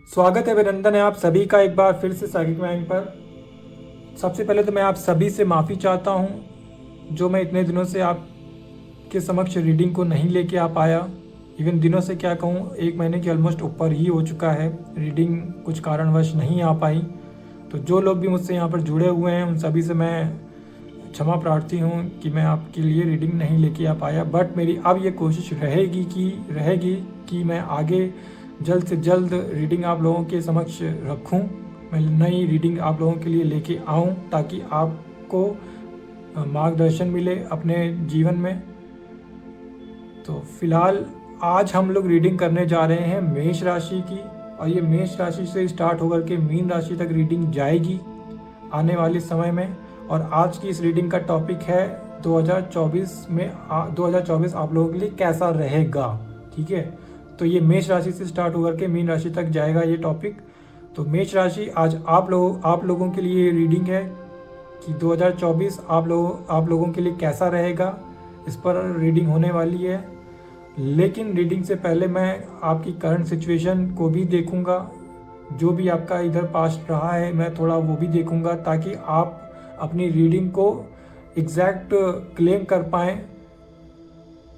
स्वागत है, अभिनंदन है आप सभी का एक बार फिर से साइकिक माइंड पर। सबसे पहले तो मैं आप सभी से माफ़ी चाहता हूं जो मैं इतने दिनों से आपके समक्ष रीडिंग को नहीं लेके आ पाया। इवन दिनों से क्या कहूं, 1 महीने के ऑलमोस्ट ऊपर ही हो चुका है, रीडिंग कुछ कारणवश नहीं आ पाई। तो जो लोग भी मुझसे यहाँ पर जुड़े हुए हैं उन सभी से मैं क्षमा प्रार्थी हूँ कि मैं आपके लिए रीडिंग नहीं लेके आ पाया। बट मेरी अब ये कोशिश रहेगी कि मैं आगे जल्द से जल्द रीडिंग आप लोगों के समक्ष रखूं। मैं नई रीडिंग आप लोगों के लिए लेके आऊं ताकि आपको मार्गदर्शन मिले अपने जीवन में। तो फिलहाल आज हम लोग रीडिंग करने जा रहे हैं मेष राशि की, और ये मेष राशि से स्टार्ट होकर के मीन राशि तक रीडिंग जाएगी आने वाले समय में। और आज की इस रीडिंग का टॉपिक है 2024 आप लोगों के लिए कैसा रहेगा। ठीक है, तो ये मेष राशि से स्टार्ट होकर के मीन राशि तक जाएगा ये टॉपिक। तो मेष राशि आज आप लोगों के लिए रीडिंग है कि 2024 आप लोगों के लिए कैसा रहेगा, इस पर रीडिंग होने वाली है। लेकिन रीडिंग से पहले मैं आपकी करंट सिचुएशन को भी देखूंगा, जो भी आपका इधर पास्ट रहा है मैं थोड़ा वो भी देखूंगा, ताकि आप अपनी रीडिंग को एग्जैक्ट क्लेम कर पाएँ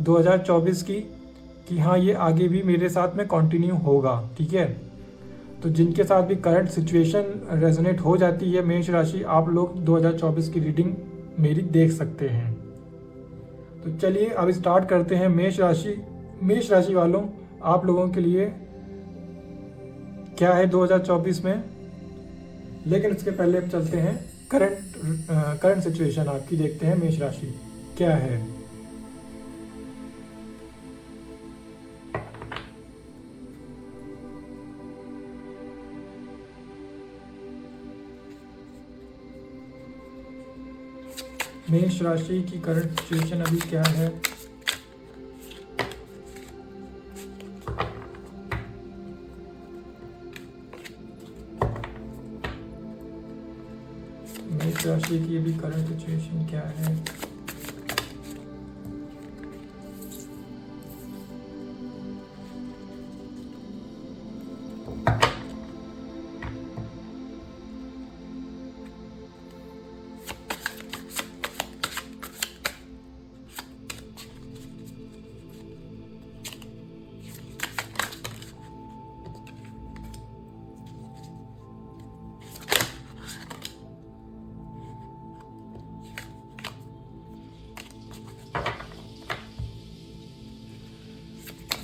2024 की, कि हाँ ये आगे भी मेरे साथ में कंटिन्यू होगा। ठीक है, तो जिनके साथ भी करंट सिचुएशन रेजोनेट हो जाती है मेष राशि, आप लोग 2024 की रीडिंग मेरी देख सकते हैं। तो चलिए अब स्टार्ट करते हैं। मेष राशि वालों, आप लोगों के लिए क्या है 2024 में। लेकिन इसके पहले अब चलते हैं करंट सिचुएशन आपकी देखते हैं मेष राशि क्या है। मेष राशि की करंट सिचुएशन अभी क्या है। मेष राशि की अभी करंट सिचुएशन क्या है।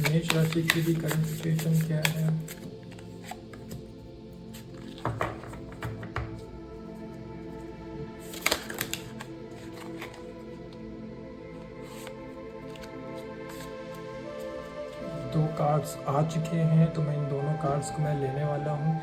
मेष राशि की भी करंट सिचुएशन क्या है। दो कार्ड्स आ चुके हैं, तो मैं इन दोनों कार्ड्स को मैं लेने वाला हूँ।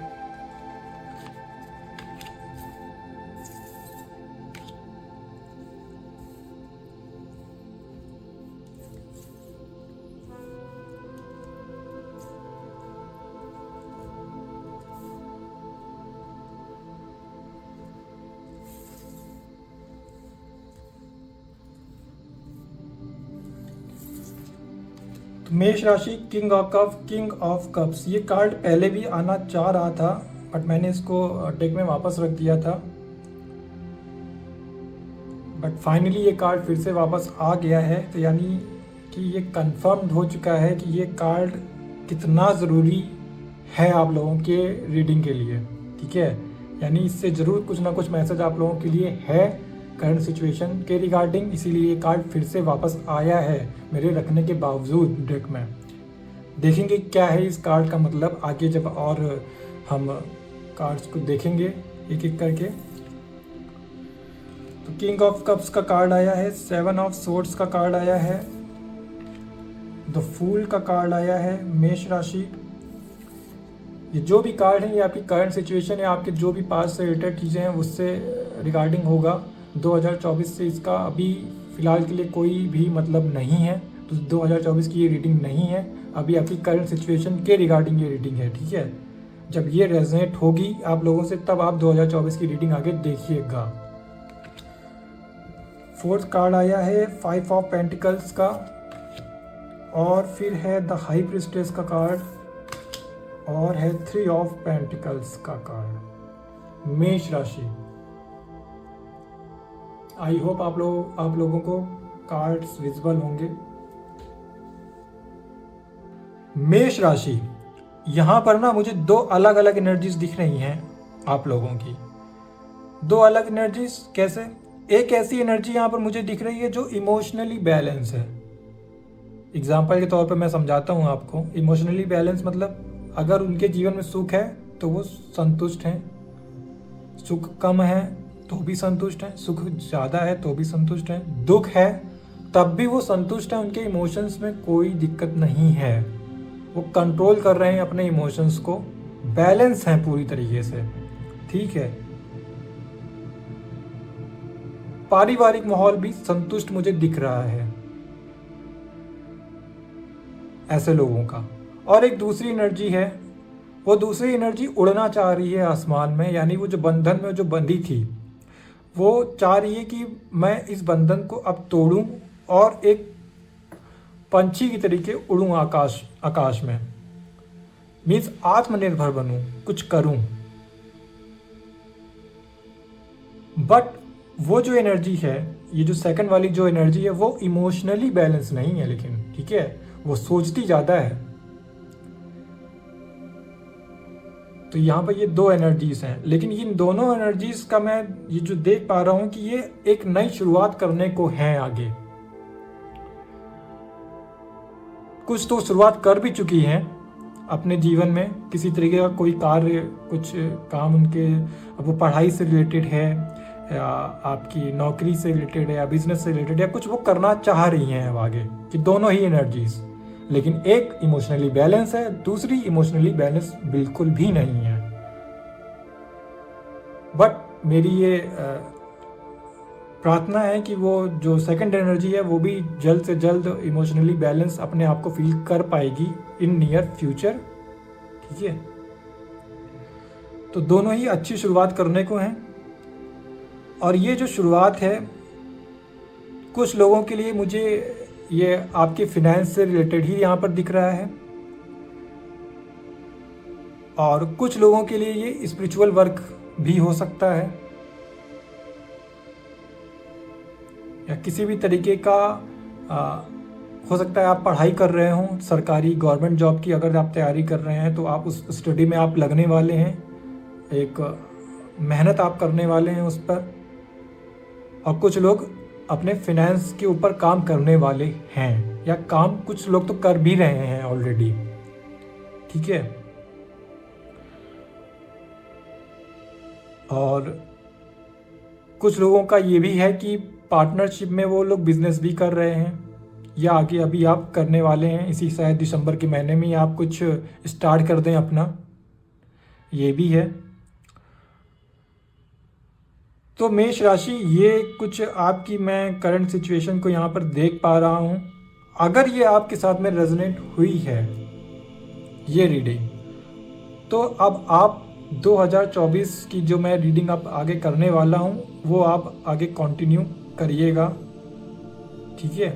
मेष राशि किंग ऑफ कप्स, ये कार्ड पहले भी आना चाह रहा था बट मैंने इसको डेक में वापस रख दिया था। बट फाइनली ये कार्ड फिर से वापस आ गया है, तो यानी कि ये कंफर्म्ड हो चुका है कि ये कार्ड कितना ज़रूरी है आप लोगों के रीडिंग के लिए। ठीक है, यानी इससे ज़रूर कुछ ना कुछ मैसेज आप लोगों के लिए है करंट सिचुएशन के रिगार्डिंग, इसीलिए ये कार्ड फिर से वापस आया है मेरे रखने के बावजूद डेक में। देखेंगे क्या है इस कार्ड का मतलब आगे जब और हम कार्ड्स को देखेंगे एक एक करके। तो किंग ऑफ कप्स का कार्ड आया है, 7 ऑफ सोर्ड्स का कार्ड आया है, द फूल का कार्ड आया है। मेष राशि, ये जो भी कार्ड है ये आपकी करंट सिचुएशन है, आपके जो भी पास से रिलेटेड चीज़ें हैं उससे रिगार्डिंग होगा। 2024 से इसका अभी फ़िलहाल के लिए कोई भी मतलब नहीं है, तो 2024 की ये रीडिंग नहीं है, अभी आपकी करंट सिचुएशन के रिगार्डिंग ये रीडिंग है। ठीक है, जब ये रेजोनेट होगी आप लोगों से तब आप 2024 की रीडिंग आगे देखिएगा। फोर्थ कार्ड आया है 5 ऑफ पेंटिकल्स का, और फिर है द हाई प्रिस्टेस का कार्ड, और है 3 ऑफ पेंटिकल्स का कार्ड। मेष राशि, आई होप आप लोगों को कार्ड्स विजिबल होंगे। मेष राशि, यहाँ पर ना मुझे 2 अलग अलग एनर्जीज दिख रही हैं आप लोगों की। 2 अलग एनर्जीज कैसे? एक ऐसी एनर्जी यहाँ पर मुझे दिख रही है जो इमोशनली बैलेंस है। एग्जाम्पल के तौर पर मैं समझाता हूँ आपको। इमोशनली बैलेंस मतलब अगर उनके जीवन में सुख है तो वो संतुष्ट हैं, सुख कम है तो भी संतुष्ट हैं, सुख ज़्यादा है तो भी संतुष्ट हैं, दुख है तब भी वो संतुष्ट हैं। उनके इमोशंस में कोई दिक्कत नहीं है, वो कंट्रोल कर रहे हैं अपने इमोशंस को, बैलेंस हैं पूरी तरीके से। ठीक है, पारिवारिक माहौल भी संतुष्ट मुझे दिख रहा है ऐसे लोगों का। और एक दूसरी एनर्जी है, वो दूसरी एनर्जी उड़ना चाह रही है आसमान में, यानी वो जो बंधन में जो बंधी थी वो चाह रही है कि मैं इस बंधन को अब तोड़ूं और एक पंछी की तरीके उड़ूं आकाश में। मीन्स आत्मनिर्भर बनूं, कुछ करूं। बट वो जो एनर्जी है, ये जो सेकंड वाली जो एनर्जी है वो इमोशनली बैलेंस नहीं है, लेकिन ठीक है वो सोचती ज़्यादा है। तो यहाँ पर ये 2 एनर्जीज हैं, लेकिन इन दोनों एनर्जीज का मैं ये जो देख पा रहा हूँ कि ये एक नई शुरुआत करने को है आगे। कुछ तो शुरुआत कर भी चुकी हैं अपने जीवन में, किसी तरीके का कोई कार्य, कुछ काम उनके, अब वो पढ़ाई से रिलेटेड है या आपकी नौकरी से रिलेटेड है या बिजनेस से रिलेटेड है, कुछ वो करना चाह रही हैं अब आगे, कि दोनों ही एनर्जीज। लेकिन एक इमोशनली बैलेंस है, दूसरी इमोशनली बैलेंस बिल्कुल भी नहीं है। बट मेरी ये प्रार्थना है कि वो जो सेकंड एनर्जी है वो भी जल्द से जल्द इमोशनली बैलेंस अपने आप को फील कर पाएगी इन नियर फ्यूचर। ठीक है, तो दोनों ही अच्छी शुरुआत करने को हैं। और ये जो शुरुआत है कुछ लोगों के लिए मुझे ये आपके फिनेंस से रिलेटेड ही यहाँ पर दिख रहा है, और कुछ लोगों के लिए ये स्पिरिचुअल वर्क भी हो सकता है, या किसी भी तरीके का हो सकता है आप पढ़ाई कर रहे हो, सरकारी गवर्नमेंट जॉब की अगर आप तैयारी कर रहे हैं तो आप उस स्टडी में आप लगने वाले हैं, एक मेहनत आप करने वाले हैं उस पर। और कुछ लोग अपने फिनेंस के ऊपर काम करने वाले हैं, या काम कुछ लोग तो कर भी रहे हैं ऑलरेडी। ठीक है, और कुछ लोगों का ये भी है कि पार्टनरशिप में वो लोग बिजनेस भी कर रहे हैं, या आगे अभी आप करने वाले हैं, इसी शायद दिसंबर के महीने में आप कुछ स्टार्ट कर दें अपना, ये भी है। तो मेष राशि, ये कुछ आपकी मैं करंट सिचुएशन को यहाँ पर देख पा रहा हूँ। अगर ये आपके साथ में रेजोनेट हुई है ये रीडिंग, तो अब आप 2024 की जो मैं रीडिंग आप आगे करने वाला हूँ वो आप आगे कंटिन्यू करिएगा। ठीक है,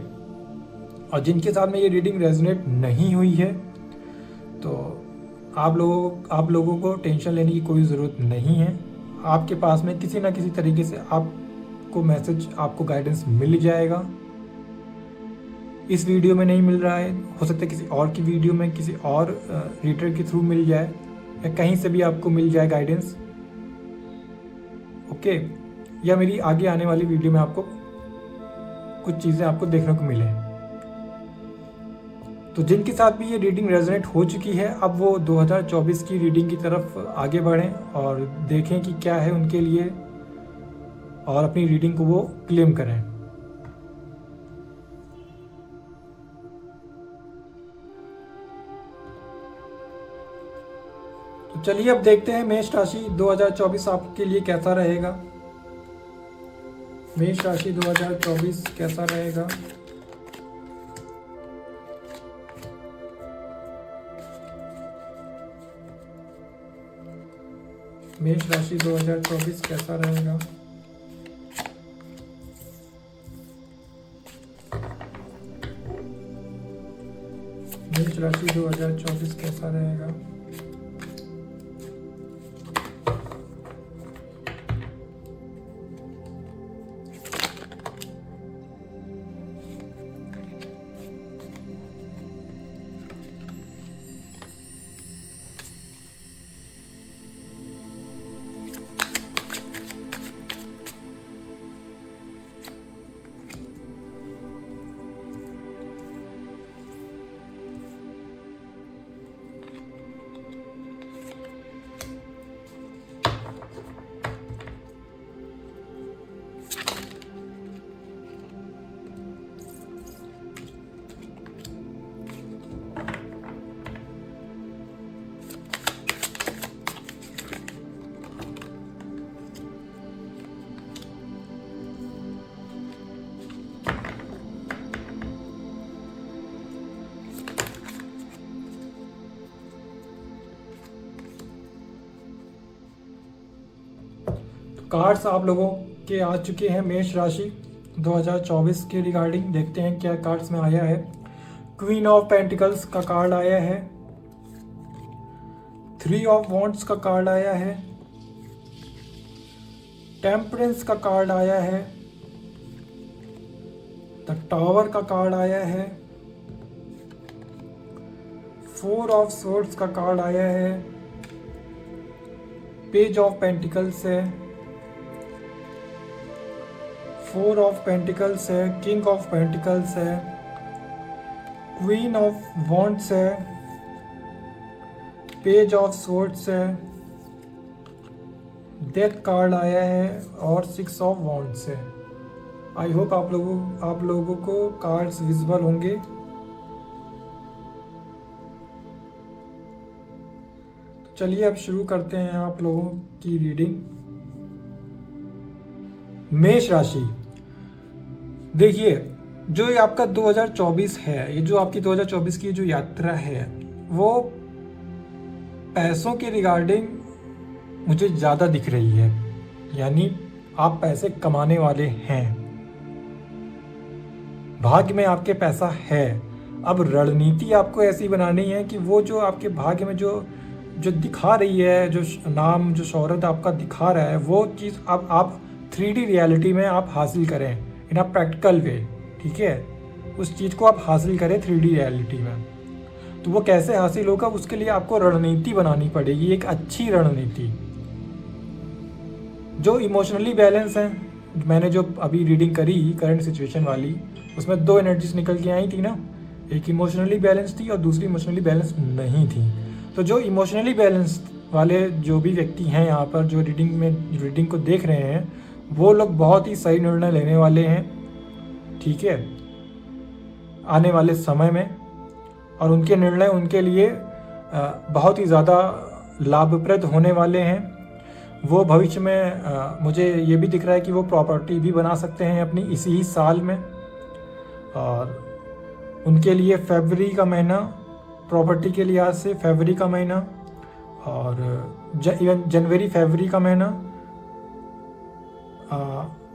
और जिनके साथ में ये रीडिंग रेजोनेट नहीं हुई है तो आप लोगों को टेंशन लेने की कोई ज़रूरत नहीं है। आपके पास में किसी ना किसी तरीके से आपको मैसेज, आपको गाइडेंस मिल जाएगा। इस वीडियो में नहीं मिल रहा है, हो सकता है किसी और की वीडियो में किसी और रीडर के थ्रू मिल जाए, या कहीं से भी आपको मिल जाए गाइडेंस। ओके, या मेरी आगे आने वाली वीडियो में आपको कुछ चीज़ें आपको देखने को मिले। तो जिनके साथ भी ये रीडिंग रेजोनेट हो चुकी है, अब वो 2024 की रीडिंग की तरफ आगे बढ़ें और देखें कि क्या है उनके लिए, और अपनी रीडिंग को वो क्लेम करें। तो चलिए अब देखते हैं मेष राशि 2024 आपके लिए कैसा रहेगा। मेष राशि 2024 कैसा रहेगा। मेष राशि 2024 कैसा रहेगा। मेष राशि 2024 कैसा रहेगा। कार्ड्स आप लोगों के आ चुके हैं मेष राशि 2024 के रिगार्डिंग। देखते हैं क्या कार्ड्स में आया है। क्वीन ऑफ पेंटिकल्स का कार्ड आया है, 3 ऑफ वॉन्ड्स का कार्ड आया है, टेम्परेंस का कार्ड आया है, द टावर का कार्ड आया है, 4 ऑफ सोर्ड्स का कार्ड आया है, पेज ऑफ पेंटिकल्स है, 4 ऑफ पेंटिकल्स है, किंग ऑफ पेंटिकल्स है, क्वीन ऑफ वॉन्ड्स है, पेज ऑफ सोर्ड्स है, डेथ कार्ड आया है और 6 ऑफ वॉन्ड्स है। आई होप आप लोगों को कार्ड्स विजिबल होंगे। तो चलिए अब शुरू करते हैं आप लोगों की रीडिंग। मेष राशि, देखिए जो ये आपका 2024 है, ये जो आपकी 2024 की जो यात्रा है वो पैसों के रिगार्डिंग मुझे ज़्यादा दिख रही है। यानी आप पैसे कमाने वाले हैं, भाग्य में आपके पैसा है। अब रणनीति आपको ऐसी बनानी है कि वो जो आपके भाग्य में जो दिखा रही है, जो नाम जो शोहरत आपका दिखा रहा है, वो चीज़ अब आप 3D रियलिटी में आप हासिल करें इन अ प्रैक्टिकल वे। ठीक है, उस चीज़ को आप हासिल करें 3D रियलिटी में। तो वो कैसे हासिल होगा, उसके लिए आपको रणनीति बनानी पड़ेगी, एक अच्छी रणनीति। जो इमोशनली बैलेंस है, मैंने जो अभी रीडिंग करी करंट सिचुएशन वाली, उसमें 2 एनर्जीज निकल के आई थी ना, एक इमोशनली बैलेंस थी और दूसरी इमोशनली बैलेंस नहीं थी। तो जो इमोशनली बैलेंस वाले जो भी व्यक्ति हैं यहाँ पर जो रीडिंग को देख रहे हैं, वो लोग बहुत ही सही निर्णय लेने वाले हैं। ठीक है, आने वाले समय में, और उनके निर्णय उनके लिए बहुत ही ज़्यादा लाभप्रद होने वाले हैं। वो भविष्य में मुझे ये भी दिख रहा है कि वो प्रॉपर्टी भी बना सकते हैं अपनी इसी ही साल में। और उनके लिए फरवरी का महीना, प्रॉपर्टी के लिहाज से फरवरी का महीना, और इवन जनवरी फरवरी का महीना,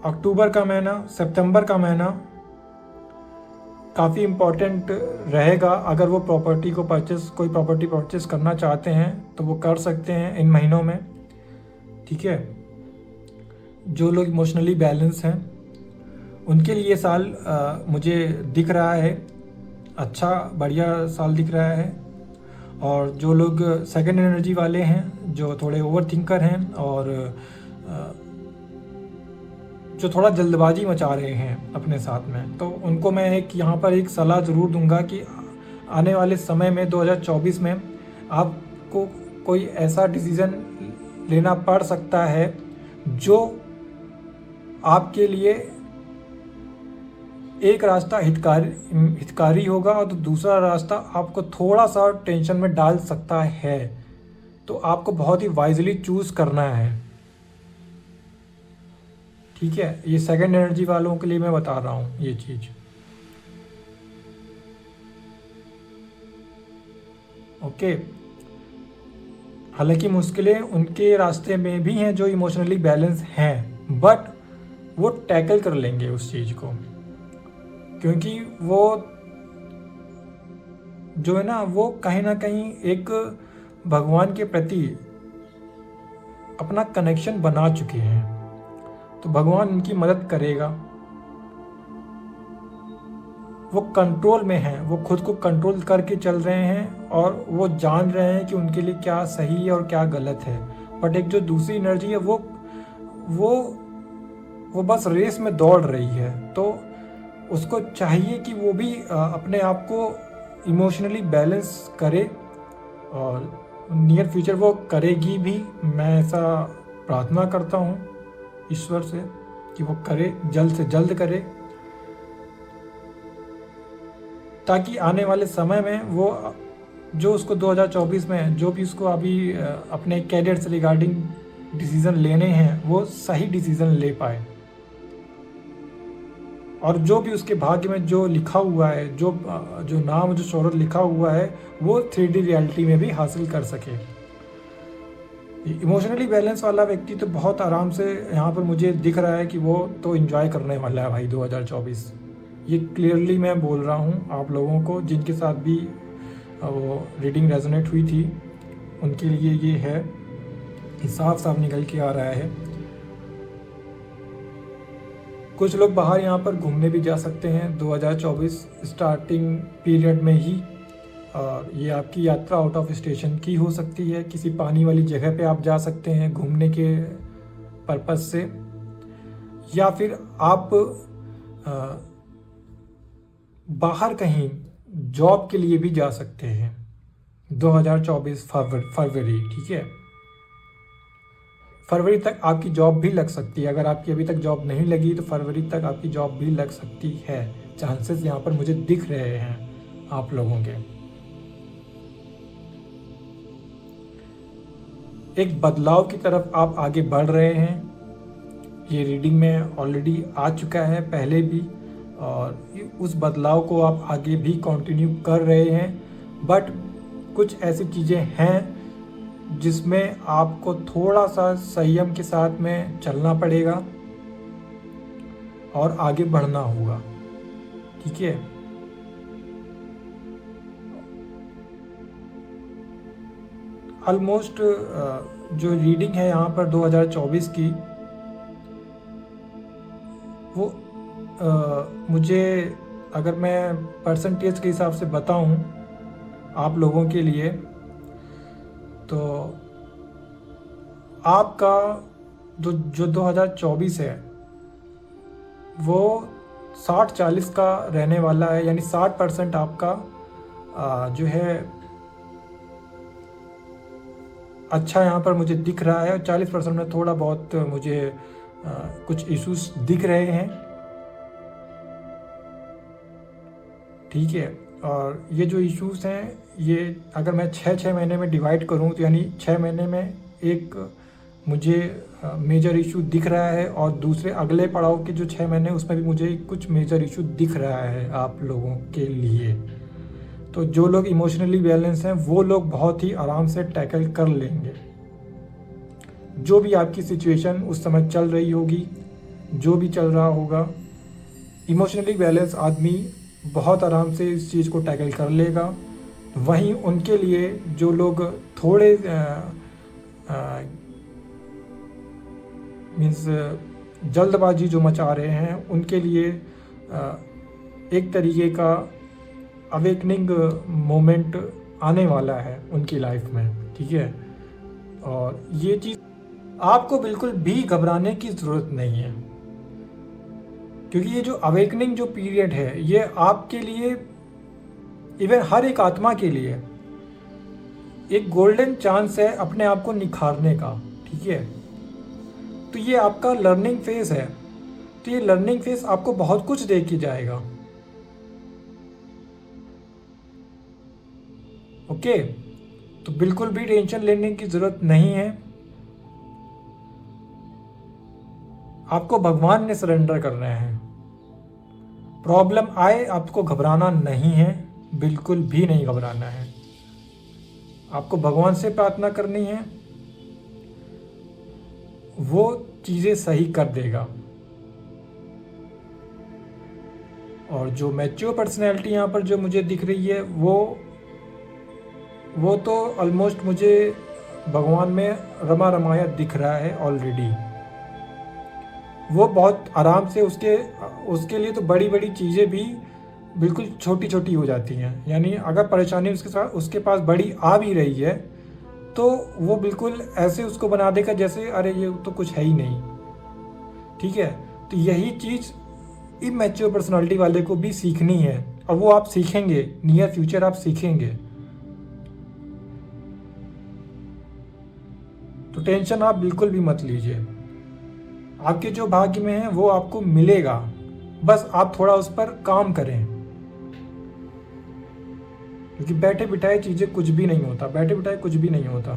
अक्टूबर का महीना, सितंबर का महीना काफ़ी इम्पोर्टेंट रहेगा। अगर वो कोई प्रॉपर्टी परचेस करना चाहते हैं तो वो कर सकते हैं इन महीनों में। ठीक है, जो लोग इमोशनली बैलेंस हैं उनके लिए साल मुझे दिख रहा है अच्छा, बढ़िया साल दिख रहा है। और जो लोग सेकंड एनर्जी वाले हैं, जो थोड़े ओवर थिंकर हैं और जो थोड़ा जल्दबाजी मचा रहे हैं अपने साथ में, तो उनको मैं यहाँ पर एक सलाह ज़रूर दूंगा कि आने वाले समय में 2024 में आपको कोई ऐसा डिसीज़न लेना पड़ सकता है जो आपके लिए एक रास्ता हितकारी होगा और दूसरा रास्ता आपको थोड़ा सा टेंशन में डाल सकता है। तो आपको बहुत ही वाइजली चूज़ करना है। ठीक है, ये सेकंड एनर्जी वालों के लिए मैं बता रहा हूँ ये चीज़। ओके, हालांकि मुश्किलें उनके रास्ते में भी हैं जो इमोशनली बैलेंस हैं, बट वो टैकल कर लेंगे उस चीज़ को, क्योंकि वो जो है ना, वो कहीं ना कहीं एक भगवान के प्रति अपना कनेक्शन बना चुके हैं। तो भगवान उनकी मदद करेगा। वो कंट्रोल में हैं, वो खुद को कंट्रोल करके चल रहे हैं और वो जान रहे हैं कि उनके लिए क्या सही है और क्या गलत है। बट एक जो दूसरी एनर्जी है वो बस रेस में दौड़ रही है। तो उसको चाहिए कि वो भी अपने आप को इमोशनली बैलेंस करे, और नियर फ्यूचर वो करेगी भी। मैं ऐसा प्रार्थना करता हूँ ईश्वर से कि वो करे, जल्द से जल्द करे, ताकि आने वाले समय में वो जो उसको 2024 में जो भी उसको अभी अपने कैरियर से रिगार्डिंग डिसीज़न लेने हैं वो सही डिसीज़न ले पाए, और जो भी उसके भाग्य में जो लिखा हुआ है, जो नाम जो शोहरत लिखा हुआ है, वो 3D रियलिटी में भी हासिल कर सके। इमोशनली बैलेंस वाला व्यक्ति तो बहुत आराम से यहाँ पर मुझे दिख रहा है कि वो तो एंजॉय करने वाला है भाई 2024। ये क्लियरली मैं बोल रहा हूँ आप लोगों को जिनके साथ भी वो रीडिंग रेजोनेट हुई थी, उनके लिए ये है, साफ साफ निकल के आ रहा है। कुछ लोग बाहर यहाँ पर घूमने भी जा सकते हैं 2024 स्टार्टिंग पीरियड में ही। ये आपकी यात्रा आउट ऑफ स्टेशन की हो सकती है, किसी पानी वाली जगह पे आप जा सकते हैं घूमने के पर्पस से, या फिर आप बाहर कहीं जॉब के लिए भी जा सकते हैं 2024 फरवरी, ठीक है। फरवरी तक आपकी जॉब भी लग सकती है। अगर आपकी अभी तक जॉब नहीं लगी तो फरवरी तक आपकी जॉब भी लग सकती है। चांसेस यहाँ पर मुझे दिख रहे हैं आप लोगों के। एक बदलाव की तरफ आप आगे बढ़ रहे हैं। ये रीडिंग में ऑलरेडी आ चुका है पहले भी, और उस बदलाव को आप आगे भी कंटिन्यू कर रहे हैं। बट कुछ ऐसी चीज़ें हैं जिसमें आपको थोड़ा सा संयम के साथ में चलना पड़ेगा और आगे बढ़ना होगा, ठीक है। ऑलमोस्ट जो रीडिंग है यहाँ पर 2024 की, वो मुझे अगर मैं परसेंटेज के हिसाब से बताऊं आप लोगों के लिए, तो आपका जो 2024 है वो 60-40 का रहने वाला है। यानी 60% आपका जो है अच्छा यहाँ पर मुझे दिख रहा है, और 40% में थोड़ा बहुत मुझे कुछ इश्यूज दिख रहे हैं, ठीक है। और ये जो इश्यूज हैं, ये अगर मैं 6 महीने में डिवाइड करूँ तो यानी 6 महीने में एक मुझे मेजर इशू दिख रहा है, और दूसरे अगले पड़ाव के जो 6 महीने उसमें भी मुझे कुछ मेजर इशू दिख रहा है आप लोगों के लिए। तो जो लोग इमोशनली बैलेंस हैं वो लोग बहुत ही आराम से टैकल कर लेंगे। जो भी आपकी सिचुएशन उस समय चल रही होगी, जो भी चल रहा होगा, इमोशनली बैलेंस आदमी बहुत आराम से इस चीज़ को टैकल कर लेगा। वहीं उनके लिए जो लोग थोड़े मीन्स जल्दबाजी जो मचा रहे हैं, उनके लिए एक तरीके का अवेकनिंग मोमेंट आने वाला है उनकी लाइफ में, ठीक है। और ये चीज़ आपको बिल्कुल भी घबराने की ज़रूरत नहीं है, क्योंकि ये जो अवेकनिंग जो पीरियड है ये आपके लिए, इवन हर एक आत्मा के लिए एक गोल्डन चांस है अपने आप को निखारने का, ठीक है। तो ये आपका लर्निंग फेज है, तो ये लर्निंग फेज आपको बहुत कुछ दे के जाएगा, ओके। तो बिल्कुल भी टेंशन लेने की जरूरत नहीं है। आपको भगवान ने सरेंडर करना है। प्रॉब्लम आए आपको घबराना नहीं है, बिल्कुल भी नहीं घबराना है। आपको भगवान से प्रार्थना करनी है, वो चीज़ें सही कर देगा। और जो मैच्योर पर्सनैलिटी यहाँ पर जो मुझे दिख रही है, वो तो ऑलमोस्ट मुझे भगवान में रमा रमाया दिख रहा है ऑलरेडी। वो बहुत आराम से उसके लिए तो बड़ी बड़ी चीज़ें भी बिल्कुल छोटी छोटी हो जाती हैं। यानी अगर परेशानी उसके पास बड़ी आ भी रही है तो वो बिल्कुल ऐसे उसको बना देगा जैसे अरे ये तो कुछ है ही नहीं, ठीक है। तो यही चीज़ इमैच्योर पर्सनालिटी वाले को भी सीखनी है, और वो आप सीखेंगे, नियर फ्यूचर आप सीखेंगे। तो टेंशन आप बिल्कुल भी मत लीजिए। आपके जो भाग्य में है वो आपको मिलेगा, बस आप थोड़ा उस पर काम करें, क्योंकि बैठे बिठाए चीज़ें कुछ भी नहीं होता, बैठे बिठाए कुछ भी नहीं होता।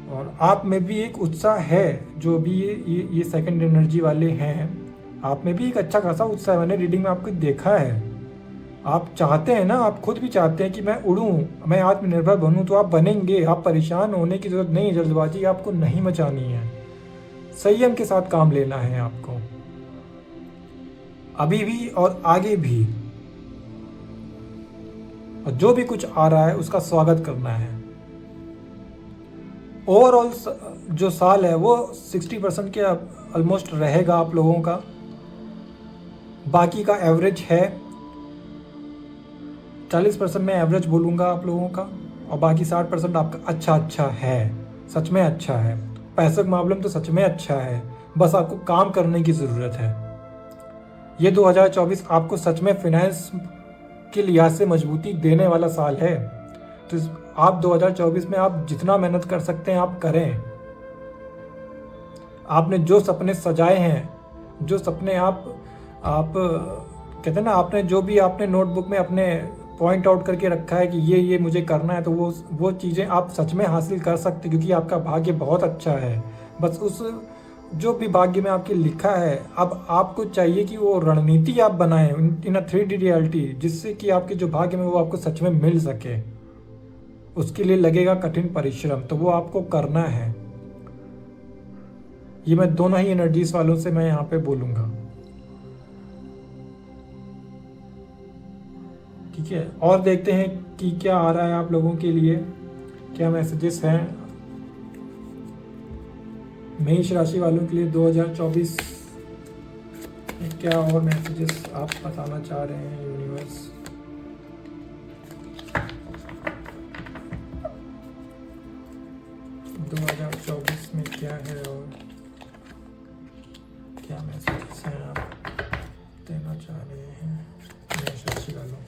और आप में भी एक उत्साह है, जो भी ये सेकंड एनर्जी वाले हैं, आप में भी एक अच्छा खासा उत्साह है। मैंने रीडिंग में आपको देखा है आप चाहते हैं ना, आप खुद भी चाहते हैं कि मैं उड़ूं, मैं आत्मनिर्भर बनूं, तो आप बनेंगे। आप परेशान होने की जरूरत नहीं है, जल्दबाजी आपको नहीं मचानी है, संयम के साथ काम लेना है आपको, अभी भी और आगे भी। और जो भी कुछ आ रहा है उसका स्वागत करना है। ओवरऑल जो साल है वो 60% के ऑलमोस्ट रहेगा आप लोगों का, बाकी का एवरेज है। 40% मैं एवरेज बोलूँगा आप लोगों का, और बाकी 60% आपका अच्छा है, सच में अच्छा है। पैसे के मामले में तो सच में अच्छा है, बस आपको काम करने की ज़रूरत है। ये 2024 आपको सच में फिनेंस के लिहाज से मजबूती देने वाला साल है। तो आप 2024 में आप जितना मेहनत कर सकते हैं आप करें। आपने जो सपने सजाए हैं, जो सपने आप कहते हैं ना, आपने जो भी आपने नोटबुक में अपने पॉइंट आउट करके रखा है कि ये मुझे करना है, तो वो चीज़ें आप सच में हासिल कर सकते, क्योंकि आपका भाग्य बहुत अच्छा है। बस उस जो भी भाग्य में आपके लिखा है, अब आपको चाहिए कि वो रणनीति आप बनाएं इन अ 3D रियलिटी, जिससे कि आपके जो भाग्य में वो आपको सच में मिल सके। उसके लिए लगेगा कठिन परिश्रम, तो वो आपको करना है। ये मैं दोनों ही एनर्जीज वालों से मैं यहाँ पे बोलूँगा, ठीक है। और देखते हैं कि क्या आ रहा है आप लोगों के लिए, क्या मैसेजेस हैं मेष राशि वालों के लिए 2024 में। क्या और मैसेजेस आप बताना चाह रहे हैं यूनिवर्स। दो 2024 में क्या है और क्या मैसेजेस हैं आप देना चाह रहे हैं मेष राशि वालों को।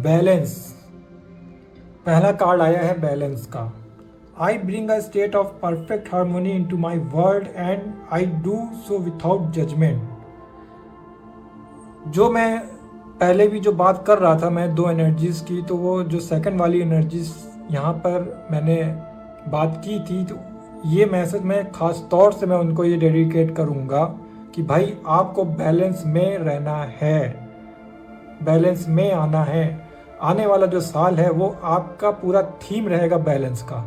बैलेंस, पहला कार्ड आया है बैलेंस का। I bring a state of perfect harmony into my world and I do so without judgment. जो मैं पहले भी जो बात कर रहा था मैं दो एनर्जीज की, तो वो जो सेकंड वाली एनर्जीज यहाँ पर मैंने बात की थी, तो ये मैसेज मैं खास तौर से मैं उनको ये डेडिकेट करूँगा कि भाई आपको बैलेंस में रहना है, बैलेंस में आना है। आने वाला जो साल है वो आपका पूरा थीम रहेगा बैलेंस का,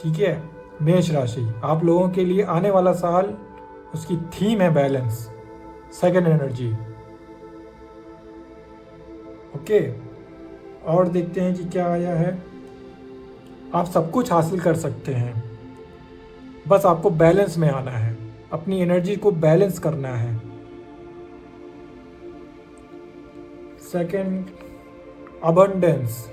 ठीक है। मेष राशि आप लोगों के लिए आने वाला साल, उसकी थीम है बैलेंस, सेकंड एनर्जी, ओके। और देखते हैं कि क्या आया है। आप सब कुछ हासिल कर सकते हैं, बस आपको बैलेंस में आना है, अपनी एनर्जी को बैलेंस करना है। Second, abundance.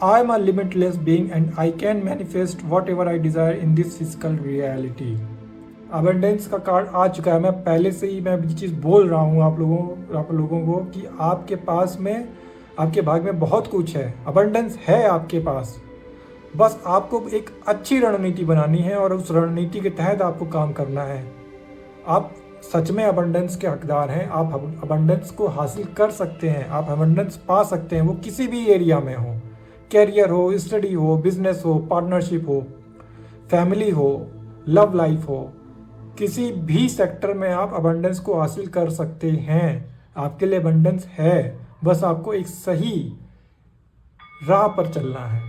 I am a limitless being and I can manifest whatever I desire in this physical reality. Abundance का कार्ड आ चुका है। मैं पहले से ही मैं ये चीज़ बोल रहा हूँ आप लोगों को कि आपके पास में, आपके भाग में बहुत कुछ है, abundance है आपके पास। बस आपको एक अच्छी रणनीति बनानी है और उस रणनीति के तहत आपको काम करना है। आप सच में अबंडेंस के हकदार हैं, आप अबंडेंस को हासिल कर सकते हैं, आप अबंडेंस पा सकते हैं, वो किसी भी एरिया में हो, कैरियर हो, स्टडी हो, बिजनेस हो, पार्टनरशिप हो, फैमिली हो, लव लाइफ हो, किसी भी सेक्टर में आप अबंडेंस को हासिल कर सकते हैं। आपके लिए अबंडेंस है, बस आपको एक सही राह पर चलना है।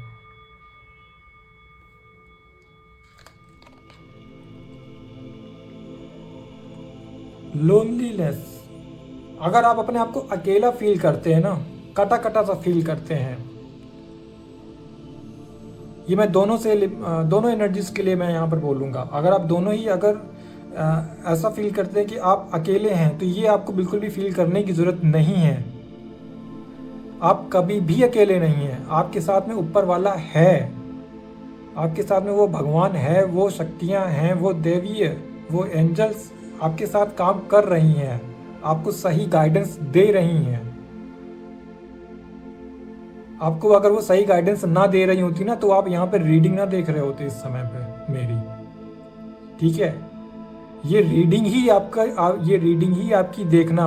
लोनलीनेस, अगर आप अपने आप को अकेला फील करते हैं ना, कटा कटा सा फील करते हैं, ये मैं दोनों एनर्जीज के लिए मैं यहाँ पर बोलूँगा। अगर आप दोनों ही ऐसा फील करते हैं कि आप अकेले हैं, तो ये आपको बिल्कुल भी फील करने की ज़रूरत नहीं है। आप कभी भी अकेले नहीं हैं, आपके साथ में ऊपर वाला है, आपके साथ में वो भगवान है, वो शक्तियाँ हैं, वो देवी है, वो एंजल्स आपके साथ काम कर रही हैं, आपको सही गाइडेंस दे रही हैं। आपको अगर वो सही गाइडेंस ना दे रही होती ना तो आप यहाँ पे रीडिंग ना देख रहे होते इस समय पे मेरी। ठीक है, ये रीडिंग ही आपकी देखना,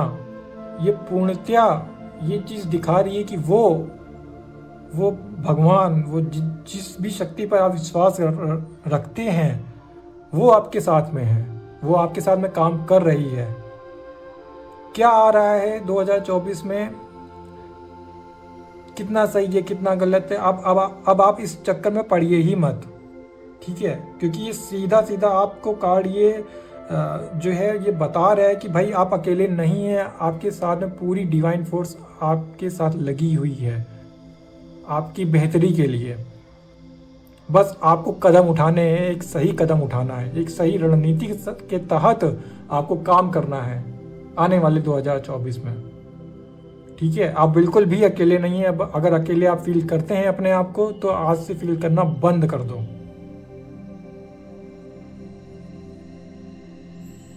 ये पूर्णतया ये चीज़ दिखा रही है कि वो भगवान, वो जिस भी शक्ति पर आप विश्वास रखते हैं वो आपके साथ में है, वो आपके साथ में काम कर रही है। क्या आ रहा है 2024 में, कितना सही है कितना गलत है, अब आप इस चक्कर में पड़िए ही मत। ठीक है, क्योंकि ये सीधा सीधा आपको कार्ड ये जो है ये बता रहा है कि भाई आप अकेले नहीं हैं, आपके साथ में पूरी डिवाइन फोर्स आपके साथ लगी हुई है आपकी बेहतरी के लिए। बस आपको कदम उठाने हैं, एक सही कदम उठाना है, एक सही रणनीति के तहत आपको काम करना है आने वाले 2024 में। ठीक है, आप बिल्कुल भी अकेले नहीं हैं। अब अगर अकेले आप फील करते हैं अपने आप को तो आज से फील करना बंद कर दो।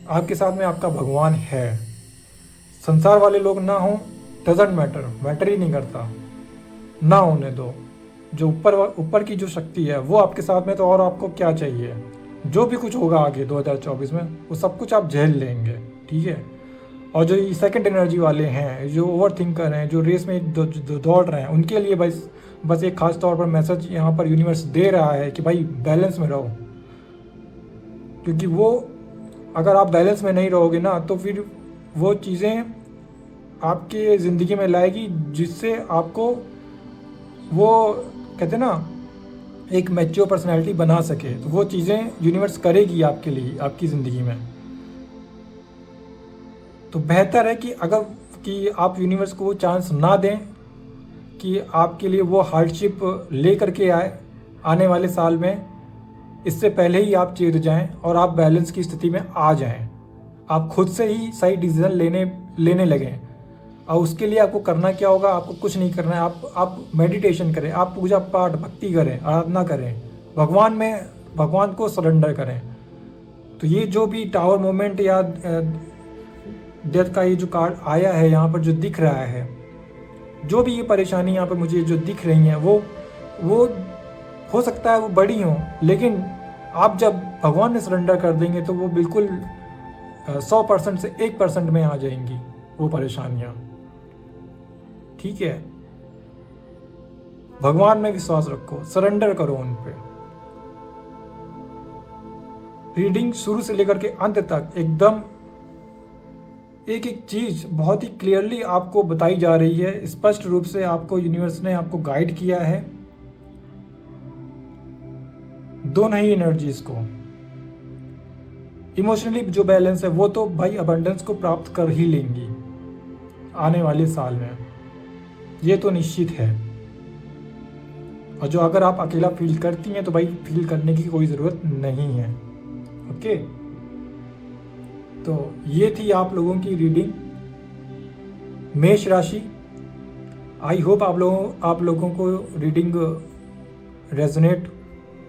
आपके साथ में आपका भगवान है। संसार वाले लोग ना हो, डजंट मैटर ही नहीं करता, ना होने दो। जो ऊपर की जो शक्ति है वो आपके साथ में, तो और आपको क्या चाहिए। जो भी कुछ होगा आगे 2024 में वो सब कुछ आप झेल लेंगे। ठीक है, और जो सेकंड एनर्जी वाले हैं, जो ओवर थिंकर हैं, जो रेस में दौड़ रहे हैं, उनके लिए बस एक खास तौर पर मैसेज यहाँ पर यूनिवर्स दे रहा है कि भाई बैलेंस में रहो। क्योंकि वो अगर आप बैलेंस में नहीं रहोगे ना तो फिर वो चीज़ें आपके ज़िंदगी में लाएगी जिससे आपको वो कहते हैं ना एक मैच्योर पर्सनैलिटी बना सके। तो वो चीज़ें यूनिवर्स करेगी आपके लिए आपकी ज़िंदगी में। तो बेहतर है कि आप यूनिवर्स को वो चांस ना दें कि आपके लिए वो हार्डशिप ले करके आए आने वाले साल में। इससे पहले ही आप चेत जाएं और आप बैलेंस की स्थिति में आ जाएं। आप खुद से ही सही डिसीजन लेने लगें। और उसके लिए आपको करना क्या होगा, आपको कुछ नहीं करना है। आप मेडिटेशन करें, आप पूजा पाठ भक्ति करें, आराधना करें, भगवान को सरेंडर करें। तो ये जो भी टावर मोमेंट या डेथ का ये जो कार्ड आया है यहाँ पर जो दिख रहा है, जो भी ये परेशानी यहाँ पर मुझे जो दिख रही हैं वो हो सकता है वो बड़ी हो, लेकिन आप जब भगवान में सरेंडर कर देंगे तो वो बिल्कुल 100% से 1% में आ जाएंगी वो परेशानियाँ। ठीक है, भगवान में विश्वास रखो, सरेंडर करो उन पे। रीडिंग शुरू से लेकर के अंत तक एकदम एक एक चीज बहुत ही क्लियरली आपको बताई जा रही है। स्पष्ट रूप से आपको यूनिवर्स ने आपको गाइड किया है दोनों ही एनर्जीज को। इमोशनली जो बैलेंस है वो तो भाई अबंडेंस को प्राप्त कर ही लेंगी आने वाले साल में, ये तो निश्चित है। और जो अगर आप अकेला फील करती हैं तो भाई फील करने की कोई ज़रूरत नहीं है। ओके, तो ये थी आप लोगों की रीडिंग मेष राशि। आई होप आप लोगों को रीडिंग रेजोनेट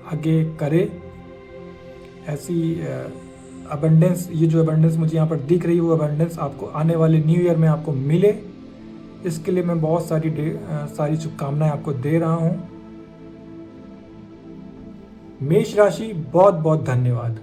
आगे करे। ऐसी अबंडेंस, ये जो अबंडेंस मुझे यहाँ पर दिख रही है वो अबंडेंस आपको आने वाले न्यू ईयर में आपको मिले। इसके लिए मैं बहुत सारी शुभकामनाएं आपको दे रहा हूँ। मेष राशि, बहुत बहुत धन्यवाद।